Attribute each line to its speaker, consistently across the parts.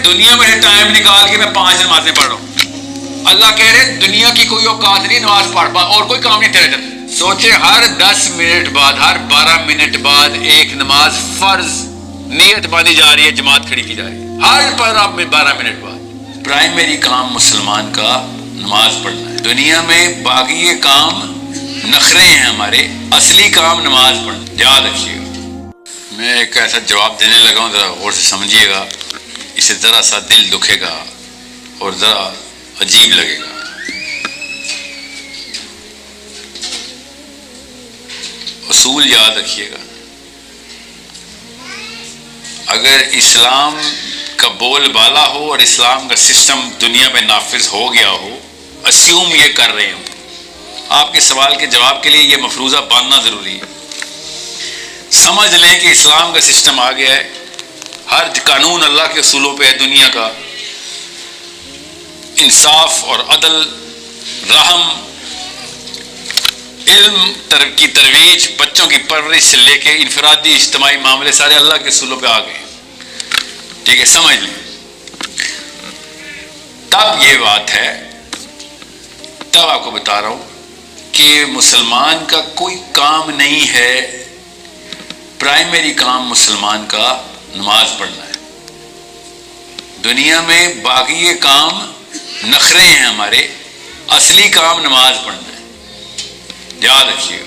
Speaker 1: دنیا میں ٹائم نکال کے میں 5 نمازیں پڑھ رہا ہوں. اللہ کہہ رہے دنیا کی کوئی اوقات نہیں نماز پڑھ پا اور کوئی کام نہیں تیرے اندر. سوچے ہر 10 منٹ بعد ہر 12 منٹ بعد ایک نماز فرض نیت باندھی جا رہی ہے, جماعت کھڑی کی جا رہی ہے ہر 12 منٹ بعد. پرائمری کام مسلمان کا نماز پڑھنا ہے. دنیا میں باقی کام نخرے ہیں ہمارے, اصلی کام نماز پڑھنا. یاد رکھیے گا. میں ایک ایسا جواب دینے لگا ہوں, ذرا غور سے سمجھیے گا, اسے ذرا سا دل دکھے گا اور ذرا عجیب لگے گا. اصول یاد رکھیے گا. اگر اسلام کا بول بالا ہو اور اسلام کا سسٹم دنیا میں نافذ ہو گیا ہو, اسیوم یہ کر رہے ہوں, آپ کے سوال کے جواب کے لیے یہ مفروضہ باندھنا ضروری ہے. سمجھ لیں کہ اسلام کا سسٹم آ گیا ہے, ہر قانون اللہ کے اصولوں پہ ہے دنیا کا. انصاف اور عدل, رحم, علم کی ترویج, بچوں کی پرورش سے لے کے انفرادی اجتماعی معاملے سارے اللہ کے اصولوں پہ آ گئے. ٹھیک ہے, سمجھ لیں. تب یہ بات ہے, تب آپ کو بتا رہا ہوں کہ مسلمان کا کوئی کام نہیں ہے, پرائمری کام مسلمان کا نماز پڑھنا ہے. دنیا میں باقی کام نخرے ہیں ہمارے, اصلی کام نماز پڑھنا ہے. یاد رکھیے گا.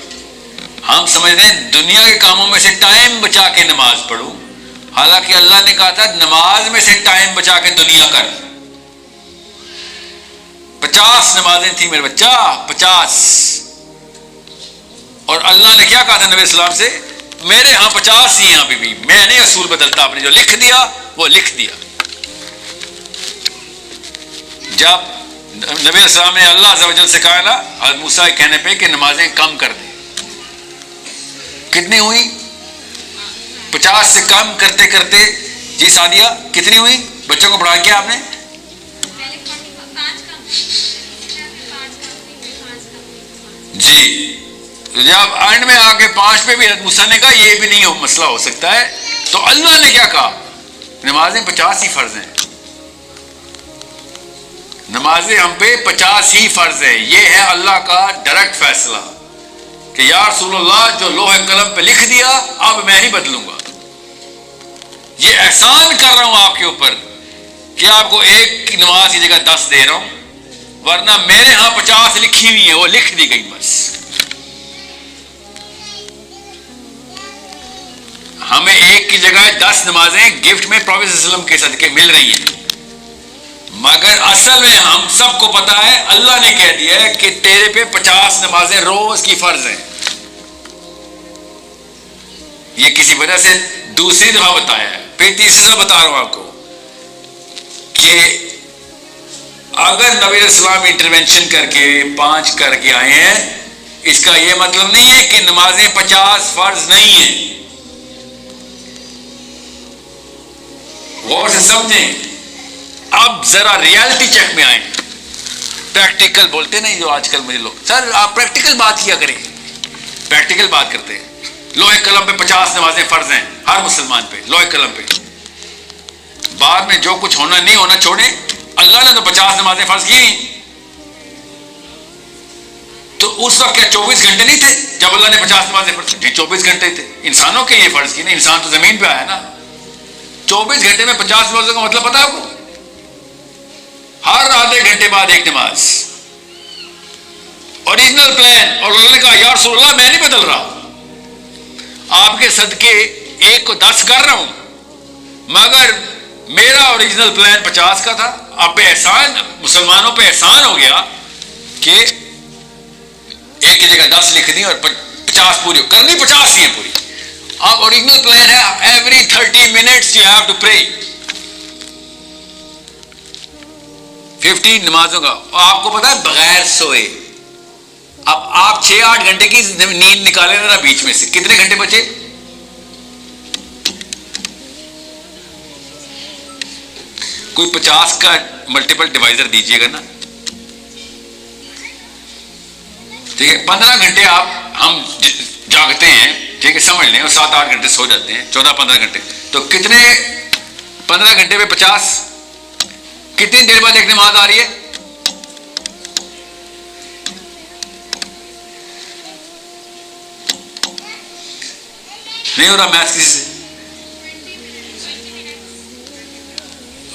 Speaker 1: ہم سمجھتے ہیں دنیا کے کاموں میں سے ٹائم بچا کے نماز پڑھوں, حالانکہ اللہ نے کہا تھا نماز میں سے ٹائم بچا کے دنیا کر. 50 نمازیں تھیں میرے بچہ, 50. اور اللہ نے کیا کہا تھا نبی اسلام سے, میرے ہاں 50 ہی ہیں ابھی بھی, میں نہیں اصول بدلتا, آپ نے جو لکھ دیا وہ لکھ دیا. جب نبی السلام نے اللہ عز و جل سے کہا نا حضرت موسیٰ کے کہنے پہ کہ نمازیں کم کر دیں, کتنی ہوئی؟ 50 سے کم کرتے کرتے. جی سعدیہ کتنی ہوئی؟ بچوں کو پڑھا کیا آپ نے؟ جی, جب اینڈ میں آ کے 5 پہ بھی حضرت موسیٰ نے کہا یہ بھی نہیں مسئلہ ہو سکتا ہے, تو اللہ نے کیا کہا, نمازیں 50 ہی فرض ہیں. نمازیں ہم پہ 50 ہی فرض ہیں. یہ ہے اللہ کا ڈائریکٹ فیصلہ کہ یا رسول اللہ جو لوح قلم پہ لکھ دیا اب میں نہیں بدلوں گا. یہ احسان کر رہا ہوں آپ کے اوپر کہ آپ کو ایک نماز کی جگہ 10 دے رہا ہوں, ورنہ میرے ہاں 50 لکھی ہوئی ہیں, وہ لکھ دی گئی بس. ہمیں ایک کی جگہ 10 نمازیں گفٹ میں پروفیٹ صلی اللہ علیہ وسلم کے صدقے مل رہی ہیں, مگر اصل میں ہم سب کو پتا ہے اللہ نے کہہ دیا ہے کہ تیرے پہ 50 نمازیں روز کی فرض ہیں. یہ کسی وجہ سے دوسری دفعہ بتایا ہے, پھر تیسری دفعہ بتا رہا ہوں آپ کو کہ اگر نبی علیہ السلام انٹروینشن کر کے 5 کر کے آئے ہیں, اس کا یہ مطلب نہیں ہے کہ نمازیں 50 فرض نہیں ہیں. غور سے سمجھیں. اب ذرا ریالٹی چیک میں آئیں. پریکٹیکل بولتے نہیں جو آج کل مجھے لوگ, سر آپ پریکٹیکل بات کیا کریں. پریکٹیکل بات کرتے ہیں. لوح قلم پہ 50 نمازیں فرض ہیں ہر مسلمان پہ, لوح قلم پہ. بعد میں جو کچھ ہونا نہیں ہونا چھوڑیں, اللہ نے تو 50 نمازیں فرض کی. تو اس وقت کیا 24 گھنٹے نہیں تھے جب اللہ نے 50 نمازیں فرض کی؟ جی 24 گھنٹے تھے. انسانوں کے لیے فرض کی نا, انسان تو زمین پہ آیا نا. 24 گھنٹے میں 50 نمازوں کا مطلب پتا ہے آپ کو؟ ہر آدھے گھنٹے بعد ایک نماز. Original plan. اور انہوں نے کہا یا رسول اللہ میں نہیں بدل رہا, آپ کے صدقے ایک کو 10 کر رہا ہوں, مگر میرا اوریجنل پلان 50 کا تھا. اب پہ احسان, مسلمانوں پہ احسان ہو گیا کہ ایک کی جگہ 10 لکھ دی اور 50 پوری کرنی, 50 ہی ہیں پوری. اب اوریجنل پلان ہے every 30 minutes you have to pray 15 نمازوں کا. آپ کو پتا ہے بغیر سوئے, اب آپ 6-8 گھنٹے کی نیند نکالے نا بیچ میں سے, کتنے گھنٹے بچے؟ کوئی 50 کا ملٹیپل ڈیوائزر دیجئے گا نا, ٹھیک ہے. 15 گھنٹے ہم جاگتے ہیں, ٹھیک ہے, سمجھ لیں, اور 7-8 گھنٹے سو جاتے ہیں, 14-15 گھنٹے. تو کتنے 15 گھنٹے پہ 50 کتنی دیر بعد ایک نماز آ رہی ہے؟ نہیں ہو رہا میتھ کسی سے؟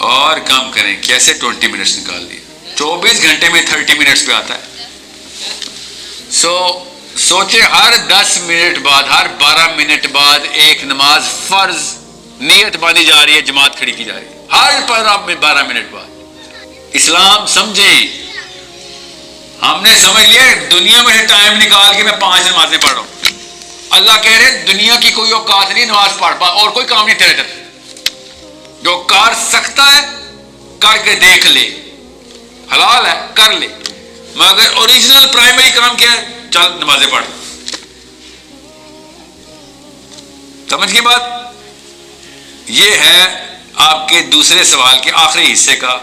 Speaker 1: اور کم کریں، کیسے 20 منٹس نکال دیے؟ 24 گھنٹے میں 30 منٹس پہ آتا ہے. سوچے ہر 10 منٹ بعد، ہر 12 منٹ بعد ایک نماز فرض نیت باندھی جا رہی ہے، جماعت کھڑی کی جا رہی ہے ہر 12 منٹ بعد. اسلام سمجھیں، ہم نے سمجھ لیا دنیا میں ٹائم نکال کے میں 5 نمازیں پڑھ رہا ہوں. اللہ کہہ رہے دنیا کی کوئی اوقات نہیں نماز پڑھ پا، اور کوئی کام نہیں تیرے طرف. جو کر سکتا ہے کر کے دیکھ لے، حلال ہے کر لے، مگر اوریجنل پرائمری کام کیا ہے؟ چل نمازیں پڑھ. سمجھ کی بات؟ یہ ہے آپ کے دوسرے سوال کے آخری حصے کا